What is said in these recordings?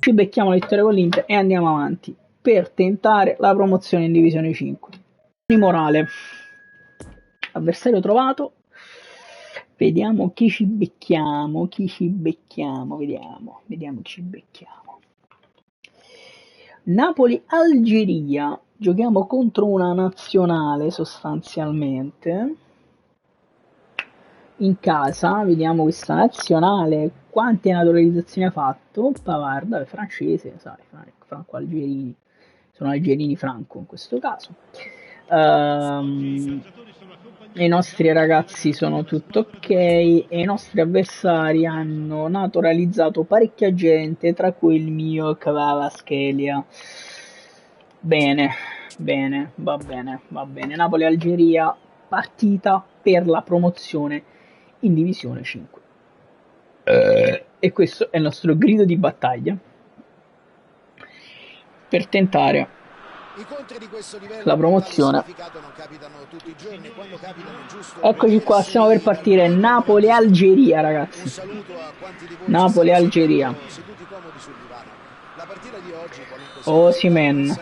ci becchiamo la vittoria con l'Inter e andiamo avanti per tentare la promozione in Divisione 5. Morale, avversario trovato, vediamo chi ci becchiamo, vediamo chi ci becchiamo. Napoli-Algeria, giochiamo contro una nazionale sostanzialmente, in casa, vediamo questa nazionale, quante naturalizzazioni ha fatto. Pavard, è francese, sai, Franco Algerini, sono algerini franco in questo caso. I nostri ragazzi sono tutto ok e i nostri avversari hanno naturalizzato parecchia gente, tra cui il mio Kvaratskhelia. Bene, va bene. Napoli-Algeria, partita per la promozione in Divisione 5. E questo è il nostro grido di battaglia per tentare la promozione. Eccoci qua, stiamo per partire. Napoli-Algeria, ragazzi. Napoli-Algeria. Osimhen.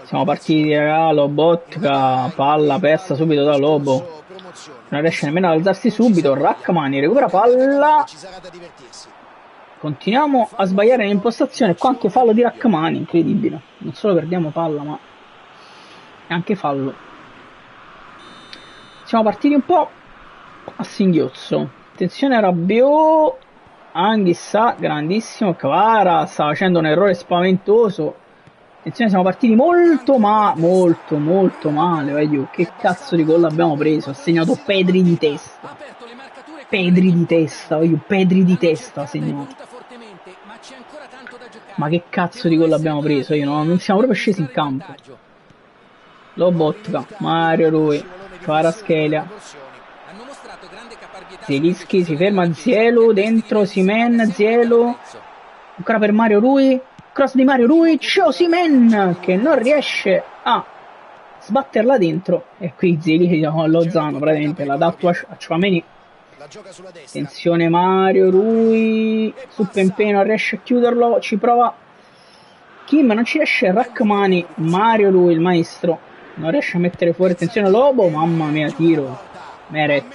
Siamo partiti, raga. Lobotka, palla persa subito da Lobo. Non riesce nemmeno ad alzarsi subito. Rachmani recupera palla. Continuiamo a sbagliare l'impostazione. Qua anche fallo di Rachmani, incredibile. Non solo perdiamo palla, ma è anche fallo. Siamo partiti un po' a singhiozzo. Attenzione a Rabiot. Anghissà, grandissimo. Kvara sta facendo un errore spaventoso. Attenzione, siamo partiti molto male. Voglio, che cazzo di gol abbiamo preso? Ha segnato Pedri di testa. Pedri di testa ha segnato. Ma che cazzo di gol abbiamo preso? Non siamo proprio scesi in campo. Lobotka, Mario Rui, Kvaratskhelia. Zielinski si ferma, Zielu dentro, Osimhen, Zielu. Ancora per Mario Rui. Cross di Mario Rui, Osimhen che non riesce a sbatterla dentro. E qui Zielinski Lozano praticamente l'ha dato a Tchouaméni. Attenzione Mario Rui su Pepe, non riesce a chiuderlo, ci prova Kim, non ci riesce. Rachmani, Mario Rui il maestro non riesce a mettere fuori. Attenzione Lobo, mamma mia, tiro. Meret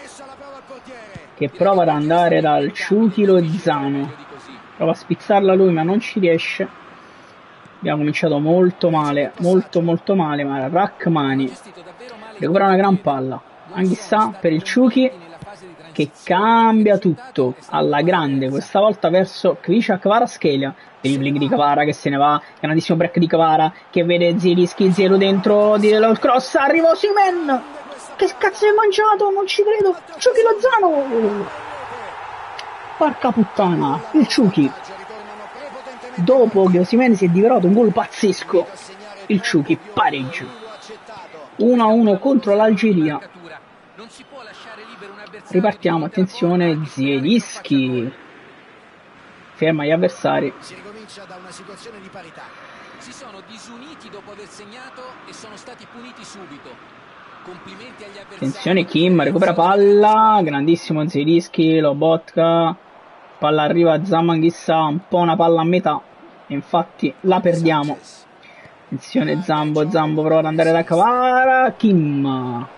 che prova ad andare dal Ciuchi Lozano, prova a spizzarla lui ma non ci riesce. Abbiamo cominciato molto male, ma Rachmani recupera una gran palla. Anghissà per il Ciuchi che cambia tutto alla grande, questa volta verso Kvisha Kvaratskhelia. Dribbling di Kvara che se ne va, grandissimo break di Kvara che vede Zielinski, Zielu dentro, il cross, arriva Osimhen. Che cazzo hai mangiato? Non ci credo. Ciuchi Lozano. Porca puttana, il Ciuchi. Dopo che Osimhen si è diverato un gol pazzesco, il Ciuchi pareggio. 1-1 contro l'Algeria. Ripartiamo, attenzione, Zielinski ferma gli avversari. Si ricomincia da una situazione di parità. Si sono disuniti dopo aver segnato e sono stati puniti subito. Complimenti agli avversari. Attenzione Kim, recupera palla, grandissimo Zielinski, Lobotka. Palla arriva a Zamanghissa, un po' una palla a metà. E infatti la perdiamo. Attenzione Zambo prova ad andare da Kvara, Kim.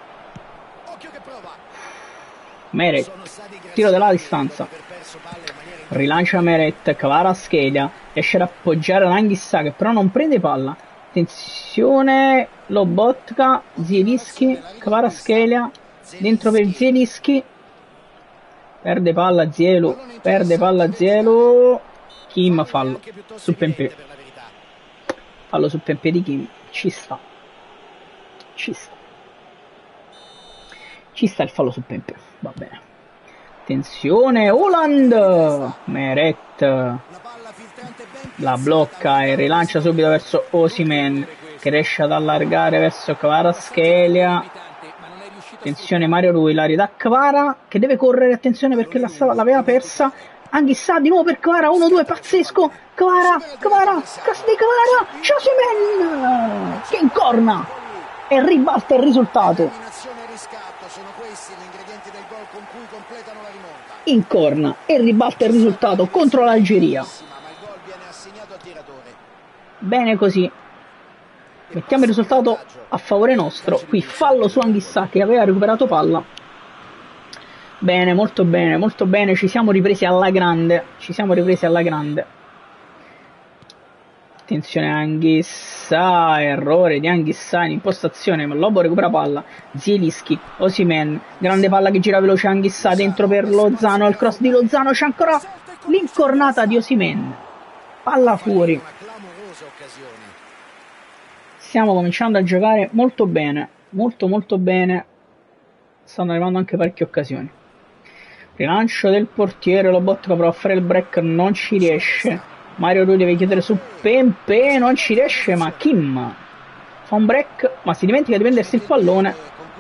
Meret, tiro dalla distanza, rilancia Meret, Kvaratskhelia riesce ad appoggiare l'Anghissà che però non prende palla. Attenzione Lobotka, Zielinski, Kvaratskhelia dentro per Zielinski, perde palla Zielu, Kim, fallo su Pepe, di Kim. Ci sta il fallo su Pepe, va bene. Attenzione Haaland, Meret la blocca e rilancia subito verso Osimhen che riesce ad allargare verso Kvaratskhelia. Attenzione Mario Rui, la ridà Kvara che deve correre, attenzione perché l'aveva persa. Anghissà di nuovo per Kvara, 1-2 pazzesco. Kvara, cazzo di Kvara, Osimhen che incorna e ribalta il risultato. Incorna e ribalta il risultato contro l'Algeria. bene così. Mettiamo il risultato a favore nostro. Qui fallo su Anghissà che aveva recuperato palla. Bene, molto bene, molto bene. Ci siamo ripresi alla grande. Ci siamo ripresi alla grande. Attenzione Anghissà, errore di Anghissà in impostazione, Lobo recupera palla, Zielinski, Osimhen, grande palla che gira veloce Anghissà dentro per Lozano, il cross di Lozano, c'è ancora l'incornata di Osimhen, palla fuori. Stiamo cominciando a giocare molto bene, molto bene, stanno arrivando anche parecchie occasioni. Rilancio del portiere, Lobotka prova a fare il break, non ci riesce. Mario Rui deve chiudere su Pepe, non ci riesce, ma Kim fa un break, ma si dimentica di prendersi il pallone,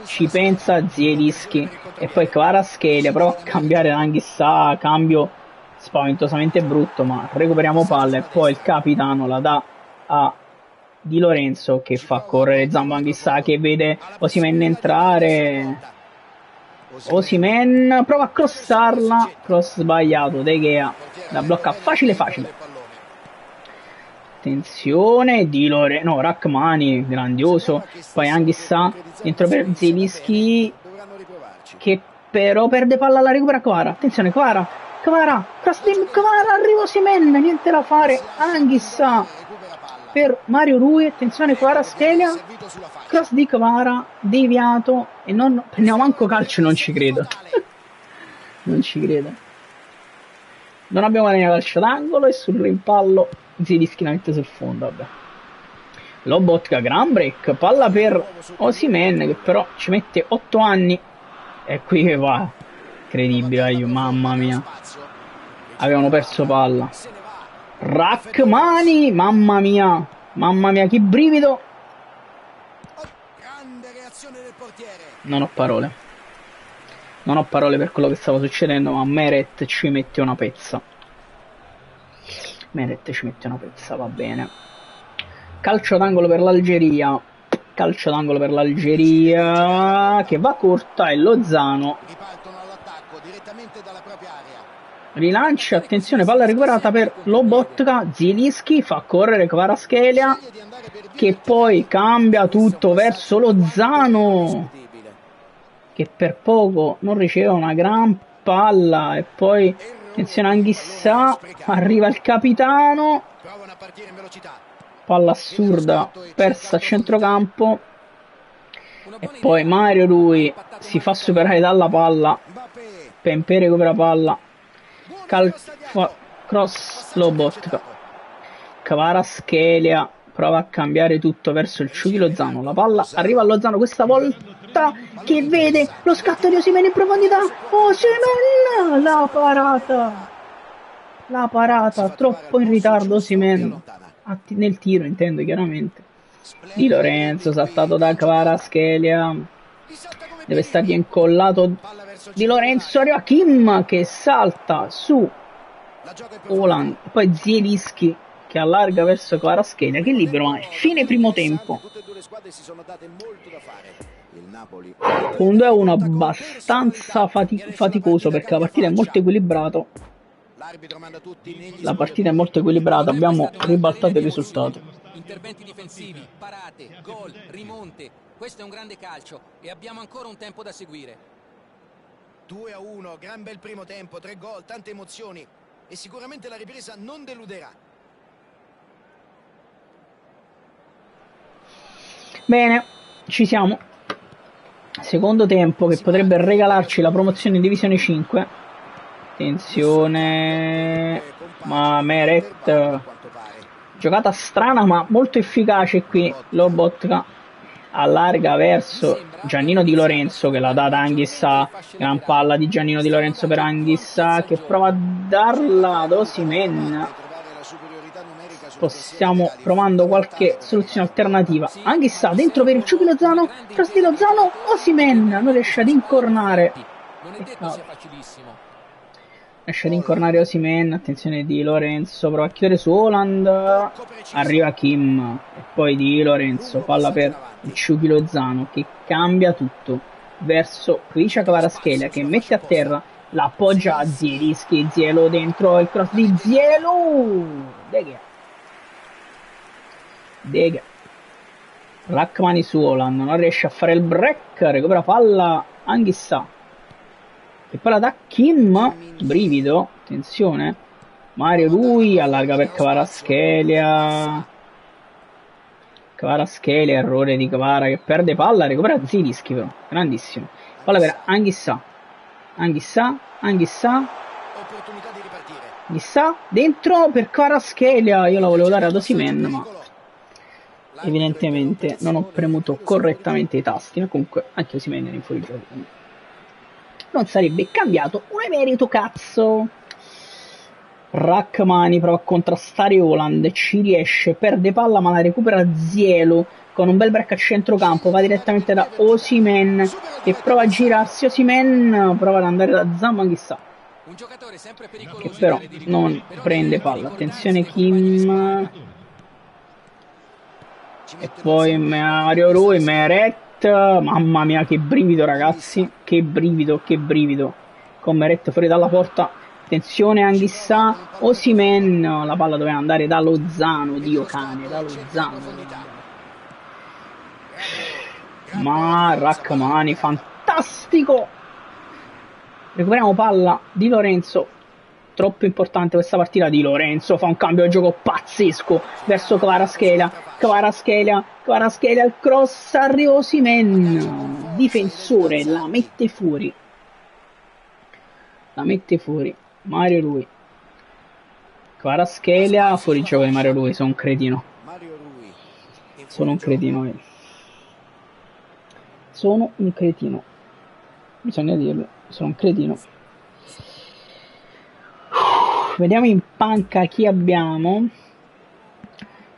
ci pensa Zielinski, e poi Kvaratskhelia prova a cambiare Anghissà, cambio spaventosamente brutto, ma recuperiamo palla, e poi il capitano la dà a Di Lorenzo, che fa correre Zambo Anghissà, che vede Osimhen entrare, Osimhen prova a crossarla, cross sbagliato, De Gea la blocca facile. Attenzione, Rachmani, grandioso, poi Anghissà dentro per Zielinski, che però perde palla, la recupera Kvara, attenzione Kvara, cross di Kvara, arriva Osimhen, niente da fare, Anghissà per Mario Rui, attenzione Kvaratskhelia, cross di Kvara, deviato, e non prendiamo manco calcio, non ci credo. Non ci credo. Non abbiamo neanche calcio d'angolo, e sul rimpallo Zielinski la mette sul fondo, vabbè. Lobotka, gran break, palla per Osimhen, che però ci mette 8 anni, e qui che va, incredibile, mamma mia, avevano perso palla. Rachmani, mamma mia, che brivido. Non ho parole per quello che stava succedendo, ma Meret ci mette una pezza. Va bene. Calcio d'angolo per l'Algeria, che va corta, e Lozano rilancia, attenzione, palla recuperata per Lobotka, Zielinski fa correre Kvaratskhelia, che poi cambia tutto verso Lozano, che per poco non riceve una gran palla, e poi attenzione Anghissà, arriva il capitano, palla assurda persa a centrocampo, e poi Mario Rui si fa superare dalla palla, Pepe recupera palla, cross Lobotka, Kvaratskhelia prova a cambiare tutto verso il Ciuchi Lozano, la palla arriva a Lozano questa volta, che vede lo scatto di Osimhen in profondità, Osimhen, la parata, troppo in ritardo Osimhen, nel tiro intendo, chiaramente. Di Lorenzo saltato da Kvaratskhelia, deve stargli incollato Di Lorenzo, arriva Kim che salta su Haaland, poi Zielinski che allarga verso Kvaratskhelia, che libero, ma fine primo tempo con 2-1 abbastanza faticoso, perché la partita è molto equilibrata. Abbiamo ribaltato il risultato. Interventi difensivi, parate, gol, rimonte. Questo è un grande calcio e abbiamo ancora un tempo da seguire. 2-1, gran bel primo tempo, 3 gol, tante emozioni, e sicuramente la ripresa non deluderà. Bene, ci siamo. Secondo tempo che potrebbe regalarci la promozione in Divisione 5. Attenzione, ma Meret, giocata strana ma molto efficace qui. Lobotka allarga verso Giannino Di Lorenzo, che la dà ad Anghissà, gran palla di Giannino Di Lorenzo per Anghissà, che prova a darla ad Osimhen. Stiamo provando qualche soluzione alternativa. Anghissà dentro per il Ciuchi Lozano, cross di Lozano, Osimhen non riesce ad incornare. Osimhen, attenzione Di Lorenzo, prova a chiudere su Haaland, arriva Kim, e poi Di Lorenzo, palla per il Ciuchi Lozano, che cambia tutto verso Krisha Kvaratskhelia, che mette a terra, la appoggia a Zielinski, Zielo dentro, il cross di Zielo, De Gea. Dega. Rachmani su Haaland, non riesce a fare il break, recupera palla Anghissà. E palla da Kim, brivido, attenzione. Mario Rui allarga per Kvaratskhelia. Kvaratskhelia, errore di Kvara che perde palla, recupera Zielinski però, grandissimo. Palla per Anghissà. Anghissà, Opportunità di ripartire. Anghissà, dentro per Kvaratskhelia. Io la volevo dare ad Osimhen, ma evidentemente non ho premuto correttamente i tasti, ma comunque anche Osimhen era in fuorigioco. Non sarebbe cambiato un emerito cazzo. Rachmani prova a contrastare Haaland, ci riesce, perde palla ma la recupera Zielu con un bel break a centrocampo, va direttamente da Osimhen che prova a girarsi, Osimhen prova ad andare da Zamanghissà che però non prende palla. Attenzione Kim e poi Mario Rui, Meret, mamma mia che brivido ragazzi, che brivido, con Meret fuori dalla porta. Attenzione Anghissà, Osimhen, la palla doveva andare da Lozano, Dio cane, da Lozano. Ma Rachmani, fantastico! Recuperiamo palla di Lorenzo, troppo importante questa partita. Di Lorenzo fa un cambio di gioco pazzesco verso Kvaratskhelia, il cross, arriva Osimhen, difensore, la mette fuori. Mario Rui, Kvaratskhelia, fuori gioco di Mario Rui, sono un cretino. Bisogna dirlo, sono un cretino. Vediamo in panca chi abbiamo.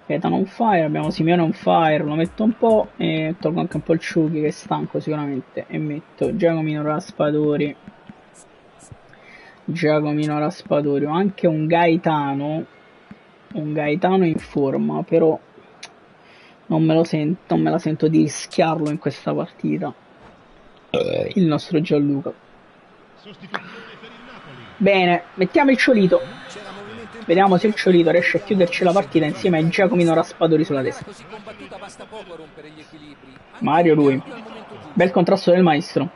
Gaetano on fire, abbiamo Simeone on fire, lo metto un po' e tolgo anche un po' il Ciuchi che è stanco sicuramente e metto Giacomino Raspadori, o anche un Gaetano in forma, però non me la sento di rischiarlo in questa partita. Il nostro Gianluca. Bene, mettiamo il Ciolito. Vediamo se il Ciolito riesce a chiuderci la partita insieme a Giacomino Raspadori sulla destra. Mario Rui, bel contrasto del maestro.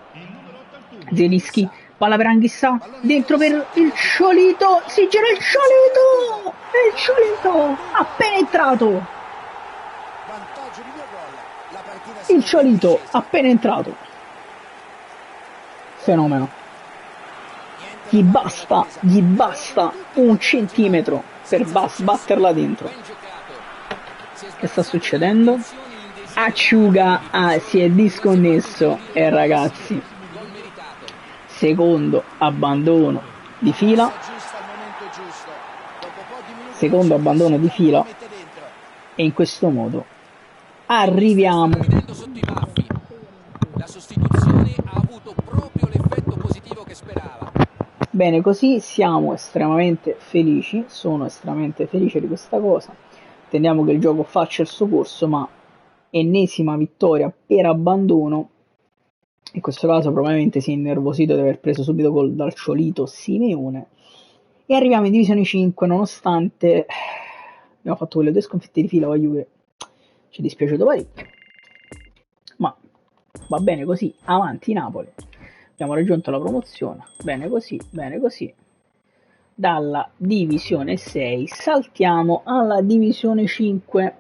Zielinski, palla per Anghissà, dentro per il Ciolito, si gira il Ciolito, appena entrato. Il Ciolito appena entrato. Fenomeno. Gli basta un centimetro per sbatterla dentro. Che sta succedendo? Acciuga si è disconnesso e ragazzi, secondo abbandono di fila e in questo modo arriviamo. La sostituzione ha avuto proprio l'effetto positivo che sperava. Bene, così sono estremamente felici di questa cosa. Attendiamo che il gioco faccia il suo corso, ma ennesima vittoria per abbandono. In questo caso probabilmente si è innervosito di aver preso subito gol dal Ciolito Simeone. E arriviamo in divisione 5, nonostante abbiamo fatto quelle 2 sconfitte di fila, la Juve ci è dispiaciuto parecchio. Ma va bene così, avanti Napoli. Abbiamo raggiunto la promozione, bene così. Dalla divisione 6 saltiamo alla divisione 5.